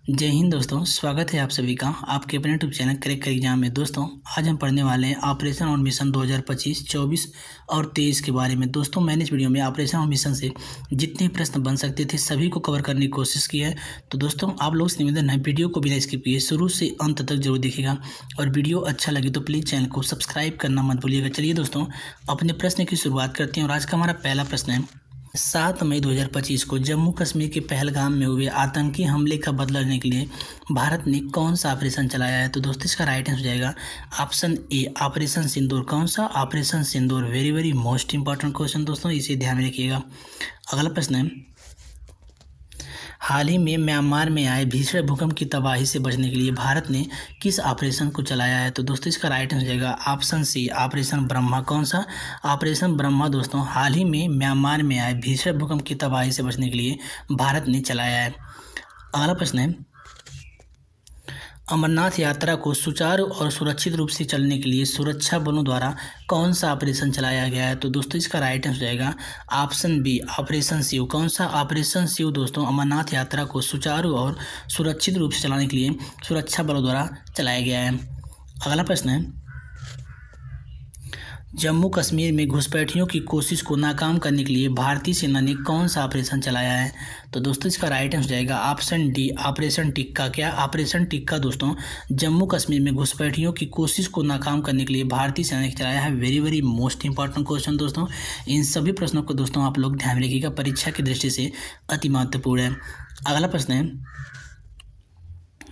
जय हिंद दोस्तों, स्वागत है आप सभी का आपके अपने यूट्यूब चैनल क्रैक कर एग्जाम में। दोस्तों आज हम पढ़ने वाले हैं ऑपरेशन और मिशन 2025, 24 और 23 के बारे में। दोस्तों मैंने इस वीडियो में ऑपरेशन और मिशन से जितने प्रश्न बन सकते थे सभी को कवर करने की कोशिश की है। तो दोस्तों आप लोग से निवेदन है, वीडियो को बिना स्किप किए शुरू से अंत तक जरूर देखिएगा और वीडियो अच्छा लगे तो प्लीज़ चैनल को सब्सक्राइब करना मत भूलिएगा। चलिए दोस्तों अपने प्रश्न की शुरुआत करते हैं और आज का हमारा पहला प्रश्न है 7 मई 2025 को जम्मू कश्मीर के पहलगाम में हुए आतंकी हमले का बदला लेने के लिए भारत ने कौन सा ऑपरेशन चलाया है। तो दोस्तों इसका राइट आंसर हो जाएगा ऑप्शन ए ऑपरेशन सिंदूर। कौन सा? Operation Sindoor. Very very most important question दोस्तों, इसे ध्यान में रखिएगा। अगला प्रश्न है हाल ही में म्यांमार में आए भीषण भूकंप की तबाही से बचने के लिए भारत ने किस ऑपरेशन को चलाया है। तो दोस्तों इसका राइट आंसर हो जाएगा ऑप्शन सी ऑपरेशन ब्रह्मा। कौन सा? ऑपरेशन ब्रह्मा दोस्तों हाल ही में म्यांमार में आए भीषण भूकंप की तबाही से बचने के लिए भारत ने चलाया है। अगला प्रश्न है अमरनाथ यात्रा को सुचारू और सुरक्षित रूप से चलने के लिए सुरक्षा बलों द्वारा कौन सा ऑपरेशन चलाया गया है। तो दोस्तों इसका राइट आंसर जाएगा ऑप्शन बी ऑपरेशन शिव। कौन सा? ऑपरेशन शिव दोस्तों अमरनाथ यात्रा को सुचारू और सुरक्षित रूप से चलाने के लिए सुरक्षा बलों द्वारा चलाया गया है। अगला प्रश्न है जम्मू कश्मीर में घुसपैठियों की कोशिश को नाकाम करने के लिए भारतीय सेना ने कौन सा ऑपरेशन चलाया है। तो दोस्तों इसका राइट आंसर जाएगा ऑप्शन डी ऑपरेशन टिक्का। क्या? ऑपरेशन टिक्का दोस्तों जम्मू कश्मीर में घुसपैठियों की कोशिश को नाकाम करने के लिए भारतीय सेना ने चलाया है। Very very most important question दोस्तों, इन सभी प्रश्नों को दोस्तों आप लोग ध्यान रखिएगा, परीक्षा की दृष्टि से अति महत्वपूर्ण है। अगला प्रश्न है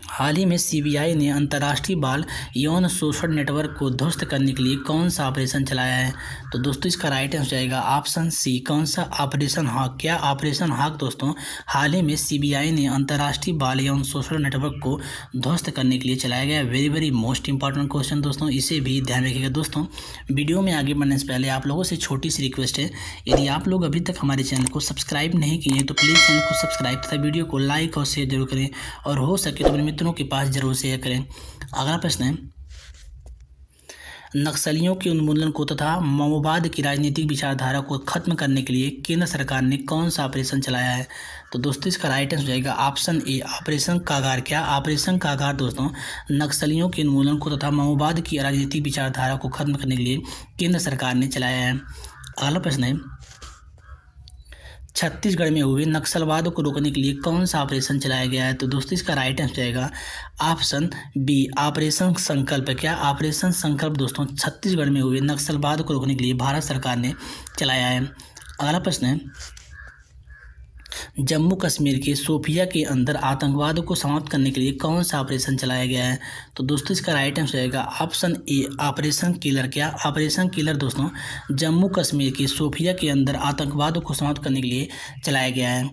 हाल ही में सीबीआई ने अंतर्राष्ट्रीय बाल यौन शोषण नेटवर्क को ध्वस्त करने के लिए कौन सा ऑपरेशन चलाया है। तो दोस्तों इसका राइट आंसर जाएगा ऑप्शन सी। कौन सा? Operation hawk. क्या? ऑपरेशन हॉक दोस्तों हाल ही में सीबीआई ने अंतर्राष्ट्रीय बाल यौन शोषण नेटवर्क को ध्वस्त करने के लिए चलाया गया। Very very most important question दोस्तों, इसे भी ध्यान रखिएगा। दोस्तों वीडियो में आगे बढ़ने से पहले आप लोगों से छोटी सी रिक्वेस्ट है, यदि आप लोग अभी तक हमारे चैनल को सब्सक्राइब नहीं किए तो प्लीज़ चैनल को सब्सक्राइब तथा वीडियो को लाइक और शेयर जरूर करें और हो सके तो अपने मित्रों के पास जरूर शेयर करें। अगला प्रश्न है नक्सलियों के उन्मूलन को तथा माओवाद की राजनीतिक विचारधारा को खत्म करने के लिए केंद्र सरकार ने कौन सा ऑपरेशन चलाया है। तो दोस्तों इसका राइट आंसर जाएगा ऑप्शन ए ऑपरेशन कागार। क्या? ऑपरेशन कागार दोस्तों नक्सलियों के उन्मूलन को तथा माओवाद की राजनीतिक विचारधारा को खत्म करने के लिए केंद्र सरकार ने चलाया है। अगला प्रश्न है छत्तीसगढ़ में हुए नक्सलवाद को रोकने के लिए कौन सा ऑपरेशन चलाया गया है। तो दोस्तों इसका राइट आंसर जाएगा ऑप्शन बी ऑपरेशन संकल्प। क्या? ऑपरेशन संकल्प दोस्तों छत्तीसगढ़ में हुए नक्सलवाद को रोकने के लिए भारत सरकार ने चलाया है। अगला प्रश्न है जम्मू कश्मीर के शोपिया के अंदर आतंकवाद को समाप्त करने के लिए कौन सा ऑपरेशन चलाया गया है। तो दोस्तों इसका राइट आंसर जाएगा ऑप्शन ए ऑपरेशन किलर। क्या? ऑपरेशन किलर दोस्तों जम्मू कश्मीर के शोपिया के अंदर आतंकवाद को समाप्त करने के लिए चलाया गया है।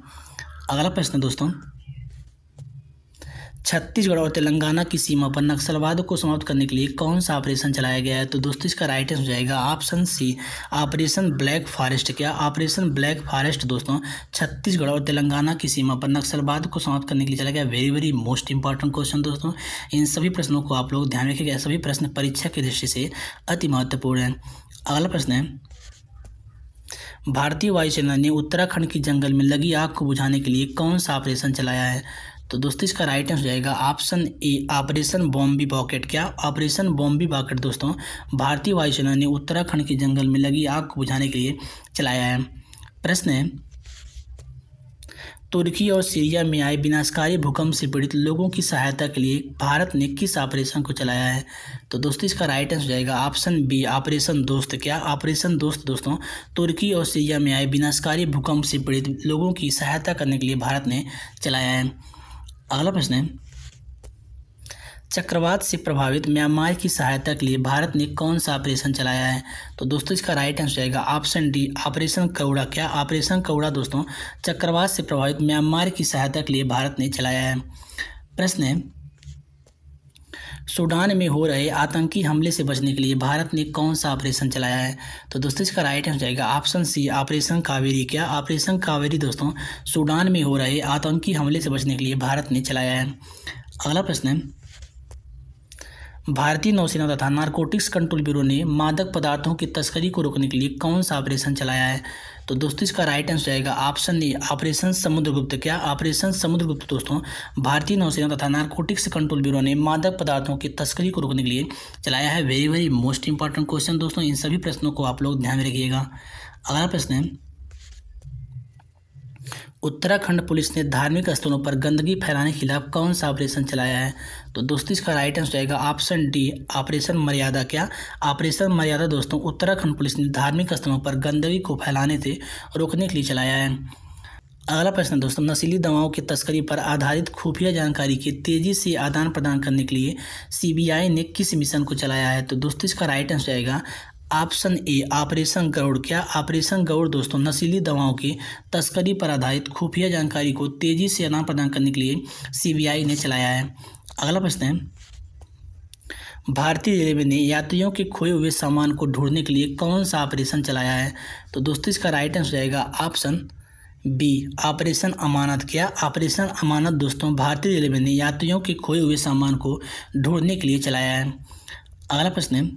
अगला प्रश्न दोस्तों छत्तीसगढ़ और तेलंगाना की सीमा पर नक्सलवाद को समाप्त करने के लिए कौन सा ऑपरेशन चलाया गया है। तो दोस्तों इसका राइट आंसर जाएगा option C operation black forest. क्या? ऑपरेशन ब्लैक फॉरेस्ट दोस्तों छत्तीसगढ़ और तेलंगाना की सीमा पर नक्सलवाद को समाप्त करने के लिए चलाया गया। Very very most important question दोस्तों, इन सभी प्रश्नों को आप लोग ध्यान रखिएगा, सभी प्रश्न परीक्षा की दृष्टि से अति महत्वपूर्ण है। अगला प्रश्न है भारतीय वायुसेना ने उत्तराखंड के जंगल में लगी आग को बुझाने के लिए कौन सा ऑपरेशन चलाया है। तो दोस्तों इसका राइट आंसर जाएगा ऑप्शन ए ऑपरेशन बॉम्बी बॉकेट। क्या? ऑपरेशन बॉम्बी बॉकेट दोस्तों भारतीय वायुसेना ने उत्तराखंड के जंगल में लगी आग को बुझाने के लिए चलाया है। प्रश्न है तुर्की और सीरिया में आए विनाशकारी भूकंप से पीड़ित लोगों की सहायता के लिए भारत ने किस ऑपरेशन को चलाया है। तो दोस्तों इसका राइट आंसर जाएगा ऑप्शन बी ऑपरेशन दोस्त। क्या? ऑपरेशन दोस्त दोस्तों तुर्की और सीरिया में आए विनाशकारी भूकंप से पीड़ित लोगों की सहायता करने के लिए भारत ने चलाया है। अगला प्रश्न है चक्रवात से प्रभावित म्यांमार की सहायता के लिए भारत ने कौन सा ऑपरेशन चलाया है। तो दोस्तों इसका राइट आंसर जाएगा ऑप्शन डी ऑपरेशन कौड़ा। क्या? ऑपरेशन कौड़ा दोस्तों चक्रवात से प्रभावित म्यांमार की सहायता के लिए भारत ने चलाया है। प्रश्न है सूडान में हो रहे आतंकी हमले से बचने के लिए भारत ने कौन सा ऑपरेशन चलाया है। तो दोस्तों इसका राइट आंसर जाएगा ऑप्शन सी ऑपरेशन कावेरी। क्या? ऑपरेशन कावेरी दोस्तों सूडान में हो रहे आतंकी हमले से बचने के लिए भारत ने चलाया है। अगला प्रश्न है भारतीय नौसेना तथा नारकोटिक्स कंट्रोल ब्यूरो ने मादक पदार्थों की तस्करी को रोकने के लिए कौन सा ऑपरेशन चलाया है? तो दोस्तों इसका राइट आंसर जाएगा ऑप्शन ए ऑपरेशन समुद्रगुप्त। क्या ऑपरेशन समुद्रगुप्त दोस्तों भारतीय नौसेना तथा नारकोटिक्स कंट्रोल ब्यूरो ने मादक पदार्थों की तस्करी को रोकने के लिए चलाया है। Very very most important question दोस्तों, इन सभी प्रश्नों को आप लोग ध्यान में रखिएगा। अगला प्रश्न है, उत्तराखंड पुलिस ने धार्मिक स्थलों पर गंदगी फैलाने के खिलाफ कौन सा ऑपरेशन चलाया है? तो दोस्तों इसका राइट आंसर जाएगा ऑप्शन डी ऑपरेशन मर्यादा। क्या ऑपरेशन मर्यादा दोस्तों उत्तराखंड पुलिस ने धार्मिक स्थलों पर गंदगी को फैलाने से रोकने के लिए चलाया है। अगला प्रश्न दोस्तों, नशीली दवाओं की तस्करी पर आधारित खुफिया जानकारी के तेजी से आदान प्रदान करने के लिए सीबीआई ने किस मिशन को चलाया है? तो दोस्तों इसका राइट आंसर जाएगा ऑप्शन ए ऑपरेशन गरुड़। क्या ऑपरेशन गरुड़ दोस्तों नशीली दवाओं की तस्करी पर आधारित खुफिया जानकारी को तेजी से आदान प्रदान करने के लिए सीबीआई ने चलाया है। अगला प्रश्न है, भारतीय रेलवे ने यात्रियों के खोए हुए सामान को ढूंढने के लिए कौन सा ऑपरेशन चलाया है? तो दोस्तों इसका राइट आंसर जाएगा ऑप्शन बी ऑपरेशन अमानत। क्या ऑपरेशन अमानत दोस्तों भारतीय रेलवे ने यात्रियों के खोए हुए सामान को ढूंढने के लिए चलाया है। अगला प्रश्न है,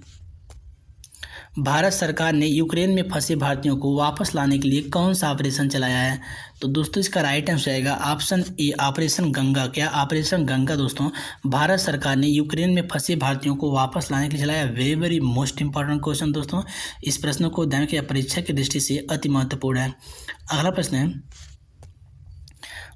भारत सरकार ने यूक्रेन में फंसे भारतीयों को वापस लाने के लिए कौन सा ऑपरेशन चलाया है? तो दोस्तों इसका राइट आंसर आएगा ऑप्शन ए ऑपरेशन गंगा। क्या ऑपरेशन गंगा दोस्तों भारत सरकार ने यूक्रेन में फंसे भारतीयों को वापस लाने के लिए चलाया। Very very most important question दोस्तों, इस प्रश्न को ध्यान रखिए, परीक्षा की दृष्टि से अति महत्वपूर्ण है। अगला प्रश्न है,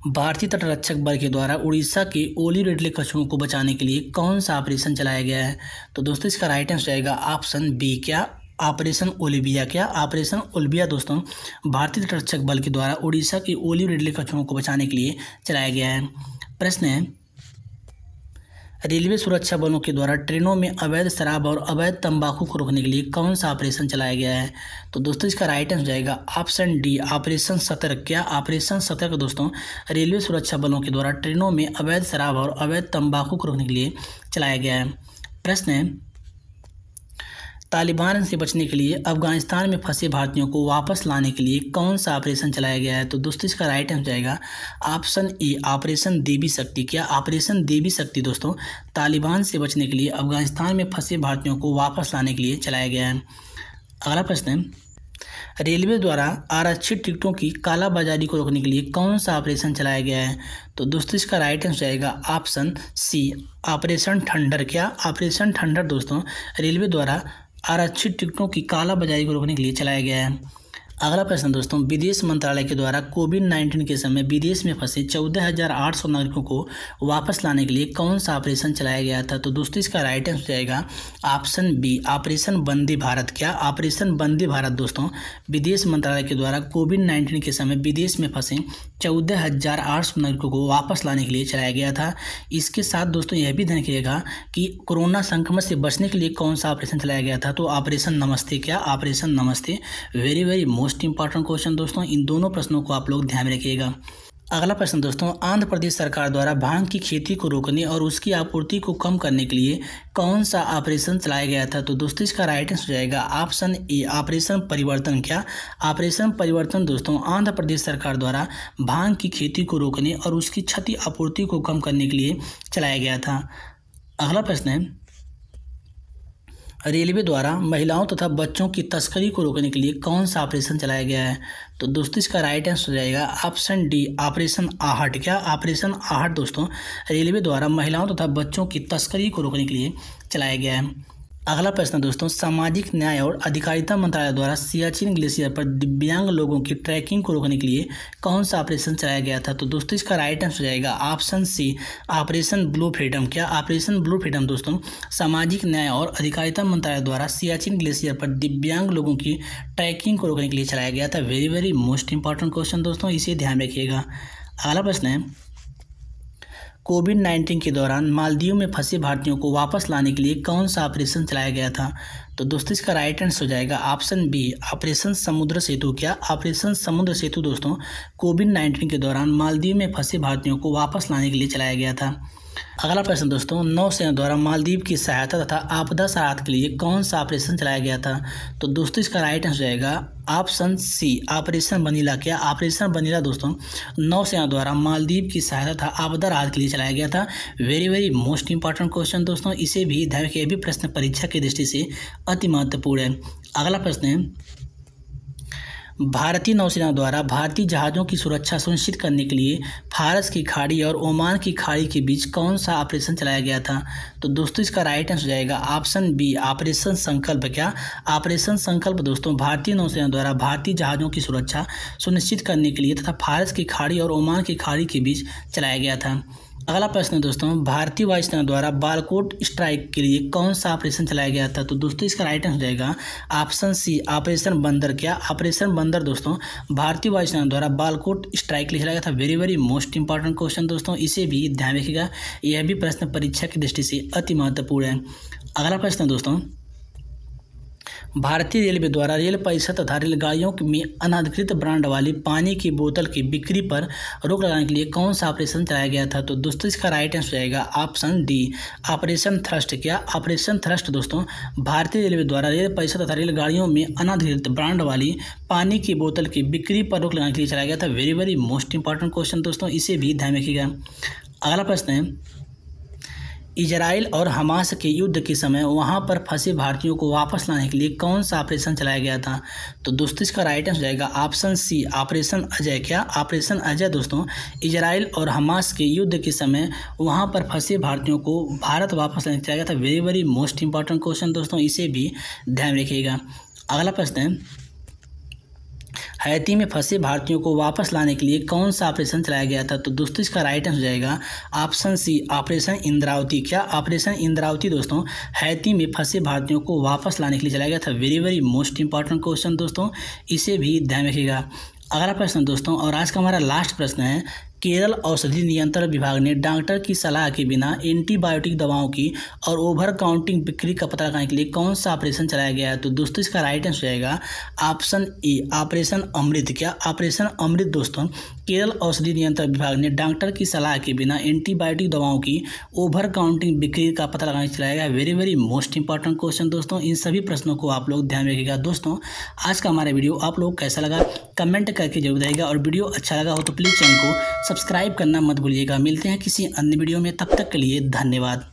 भारतीय तटरक्षक बल के द्वारा उड़ीसा के ओली रेडले कछुओं को बचाने के लिए कौन सा ऑपरेशन चलाया गया है? तो दोस्तों इसका राइट आंसर आएगा ऑप्शन बी। क्या ऑपरेशन ओलिविया। क्या ऑपरेशन ओलिविया दोस्तों भारतीय तटरक्षक बल के द्वारा उड़ीसा के ओली रेडले कछुओं को बचाने के लिए चलाया गया है। प्रश्न है, रेलवे सुरक्षा बलों के द्वारा ट्रेनों में अवैध शराब और अवैध तंबाकू को रोकने के लिए कौन सा ऑपरेशन चलाया गया है? तो दोस्तों इसका राइट आंसर जाएगा ऑप्शन डी ऑपरेशन सतर्क। क्या ऑपरेशन सतर्क दोस्तों रेलवे सुरक्षा बलों के द्वारा ट्रेनों में अवैध शराब और अवैध तंबाकू को रोकने के लिए चलाया गया है। प्रश्न है, तालिबान से बचने के लिए अफगानिस्तान में फंसे भारतीयों को वापस लाने के लिए कौन सा ऑपरेशन चलाया गया है? तो दोस्तों इसका राइट आंसर जाएगा ऑप्शन ए ऑपरेशन देवी शक्ति। क्या ऑपरेशन देवी शक्ति दोस्तों तालिबान से बचने के लिए अफगानिस्तान में फंसे भारतीयों को वापस लाने के लिए चलाया गया है। अगला प्रश्न है, रेलवे द्वारा आरक्षित टिकटों की कालाबाजारी को रोकने के लिए कौन सा ऑपरेशन चलाया गया है? तो दोस्तों इसका राइट आंसर आएगा ऑप्शन सी ऑपरेशन थंडर। क्या ऑपरेशन थंडर दोस्तों रेलवे द्वारा आरक्षित टिकटों की कालाबाजारी को रोकने के लिए चलाया गया है। अगला प्रश्न दोस्तों, विदेश मंत्रालय के द्वारा कोविड-19 के समय विदेश में फंसे 14,800 नागरिकों को वापस लाने के लिए कौन सा ऑपरेशन चलाया गया था? तो दोस्तों इसका राइट आंसर जाएगा option B operation Vande Bharat. क्या ऑपरेशन वंदे भारत दोस्तों विदेश मंत्रालय के द्वारा कोविड-19 के समय विदेश में फंसे 14,800 नागरिकों को वापस लाने के लिए चलाया गया था। इसके साथ दोस्तों यह भी ध्यान रखिएगा कि कोरोना संक्रमण से बचने के लिए कौन सा ऑपरेशन चलाया गया था? तो ऑपरेशन नमस्ते। क्या ऑपरेशन नमस्ते very very most important question दोस्तों, इन दोनों प्रश्नों को आप लोग ध्यान में रखिएगा। अगला प्रश्न दोस्तों, आंध्र प्रदेश सरकार द्वारा भांग की खेती को रोकने और उसकी आपूर्ति को कम करने के लिए कौन सा ऑपरेशन चलाया गया था? तो दोस्तों इसका राइट आंसर जाएगा ऑप्शन ए ऑपरेशन परिवर्तन। क्या ऑपरेशन परिवर्तन दोस्तों आंध्र प्रदेश सरकार द्वारा भांग की खेती को रोकने और उसकी क्षति आपूर्ति को कम करने के लिए चलाया गया था। अगला प्रश्न है, रेलवे द्वारा महिलाओं तथा बच्चों की तस्करी को रोकने के लिए कौन सा ऑपरेशन चलाया गया है? तो दोस्तों इसका राइट आंसर जाएगा ऑप्शन डी ऑपरेशन आहट। क्या ऑपरेशन आहट दोस्तों रेलवे द्वारा महिलाओं तथा बच्चों की तस्करी को रोकने के लिए चलाया गया है। अगला प्रश्न दोस्तों, सामाजिक न्याय और अधिकारिता मंत्रालय द्वारा सियाचिन ग्लेशियर पर दिव्यांग लोगों की ट्रैकिंग को रोकने के लिए कौन सा ऑपरेशन चलाया गया था? तो दोस्तों इसका राइट आंसर जाएगा option C operation blue freedom. क्या ऑपरेशन ब्लू फ्रीडम दोस्तों सामाजिक न्याय और अधिकारिता मंत्रालय द्वारा सियाचिन ग्लेशियर पर दिव्यांग लोगों की ट्रैकिंग को रोकने के लिए चलाया गया था। Very very most important question दोस्तों, इसे ध्यान रखिएगा। अगला प्रश्न है, कोविड-19 के दौरान मालदीव में फंसे भारतीयों को वापस लाने के लिए कौन सा ऑपरेशन चलाया गया था? तो दोस्तों इसका राइट आंसर हो जाएगा ऑप्शन बी ऑपरेशन समुद्र सेतु। क्या ऑपरेशन समुद्र सेतु दोस्तों कोविड-19 के दौरान मालदीव में फंसे भारतीयों को वापस लाने के लिए चलाया गया था। अगला प्रश्न दोस्तों, नौसेना द्वारा मालदीव की सहायता तथा आपदा से राहत के लिए कौन सा ऑपरेशन चलाया गया था? तो दोस्तों इसका राइट आंसर जाएगा ऑप्शन सी, ऑपरेशन वनीला। क्या ऑपरेशन वनीला दोस्तों नौसेना द्वारा मालदीव की सहायता तथा आपदा राहत के लिए चलाया गया था। वेरी मोस्ट इंपॉर्टेंट क्वेश्चन दोस्तों, इसे भी ध्यान रखिए, भी प्रश्न परीक्षा की दृष्टि से अति महत्वपूर्ण है। अगला प्रश्न है, भारतीय नौसेना द्वारा भारतीय जहाज़ों की सुरक्षा सुनिश्चित करने के लिए फारस की खाड़ी और ओमान की खाड़ी के बीच कौन सा ऑपरेशन चलाया गया था? तो दोस्तों इसका राइट आंसर जाएगा ऑप्शन बी, ऑपरेशन संकल्प। क्या ऑपरेशन संकल्प दोस्तों भारतीय नौसेना द्वारा भारतीय जहाज़ों की सुरक्षा सुनिश्चित करने के लिए तथा फारस की खाड़ी और ओमान की खाड़ी के बीच चलाया गया था। अगला प्रश्न है दोस्तों, भारतीय वायुसेना द्वारा बालाकोट स्ट्राइक के लिए कौन सा ऑपरेशन चलाया गया था? तो दोस्तों इसका राइट आंसर जाएगा ऑप्शन सी, ऑपरेशन बंदर। क्या ऑपरेशन बंदर दोस्तों भारतीय वायुसेना द्वारा बालाकोट स्ट्राइक के लिए चलाया गया था। वेरी मोस्ट इंपॉर्टेंट क्वेश्चन दोस्तों, इसे भी ध्यान रखिएगा, यह भी प्रश्न परीक्षा की दृष्टि से अति महत्वपूर्ण है। अगला प्रश्न है दोस्तों, भारतीय रेलवे द्वारा रेल परिषद तथा रेलगाड़ियों में अनधिकृत ब्रांड वाली पानी की बोतल की बिक्री पर रोक लगाने के लिए कौन सा ऑपरेशन चलाया गया था? तो दोस्तों इसका राइट आंसर जाएगा ऑप्शन डी, ऑपरेशन थ्रस्ट। क्या ऑपरेशन थ्रस्ट दोस्तों भारतीय रेलवे द्वारा रेल परिषद तथा रेलगाड़ियों में अनधिकृत ब्रांड वाली पानी की बोतल की बिक्री पर रोक लगाने के लिए चलाया गया था। वेरी मोस्ट इंपॉर्टेंट क्वेश्चन दोस्तों, इसे भी ध्यान रखिएगा। अगला प्रश्न है, इजराइल और हमास के युद्ध के समय वहां पर फंसे भारतीयों को वापस लाने के लिए कौन सा ऑपरेशन चलाया गया था? तो दोस्तों इसका राइट आंसर जाएगा ऑप्शन सी, ऑपरेशन अजय। क्या ऑपरेशन अजय दोस्तों इजराइल और हमास के युद्ध के समय वहां पर फंसे भारतीयों को भारत वापस लाने के लिए चलाया गया था। वेरी मोस्ट इंपॉर्टेंट क्वेश्चन दोस्तों, इसे भी ध्यान रखिएगा। अगला प्रश्न है, हैती में फंसे भारतीयों को वापस लाने के लिए कौन सा ऑपरेशन चलाया गया था? तो दोस्तों इसका राइट आंसर जाएगा ऑप्शन सी, ऑपरेशन इंद्रावती। क्या ऑपरेशन इंद्रावती दोस्तों हैती में फंसे भारतीयों को वापस लाने के लिए चलाया गया था। वेरी मोस्ट इंपॉर्टेंट क्वेश्चन दोस्तों, इसे भी ध्यान रखिएगा। अगला प्रश्न दोस्तों, और आज का हमारा लास्ट प्रश्न है, केरल औषधि नियंत्रण विभाग ने डॉक्टर की सलाह के बिना एंटीबायोटिक दवाओं की और ओवर काउंटिंग बिक्री का पता लगाने के लिए कौन सा ऑपरेशन चलाया गया है? तो दोस्तों इसका राइट आंसर जाएगा ऑप्शन ए, ऑपरेशन अमृत। क्या ऑपरेशन अमृत दोस्तों केरल औषधि नियंत्रण विभाग ने डॉक्टर की सलाह के बिना एंटीबायोटिक दवाओं की ओवर काउंटिंग बिक्री का पता लगाने के लिए चलाया गया। वेरी मोस्ट इंपॉर्टेंट क्वेश्चन दोस्तों, इन सभी प्रश्नों को आप लोग ध्यान रखिएगा। दोस्तों आज का हमारा वीडियो आप लोग कैसा लगा कमेंट करके जरूर बताइएगा, और वीडियो अच्छा लगा हो तो प्लीज़ चैनल को सब्सक्राइब करना मत भूलिएगा। मिलते हैं किसी अन्य वीडियो में, तब तक के लिए धन्यवाद।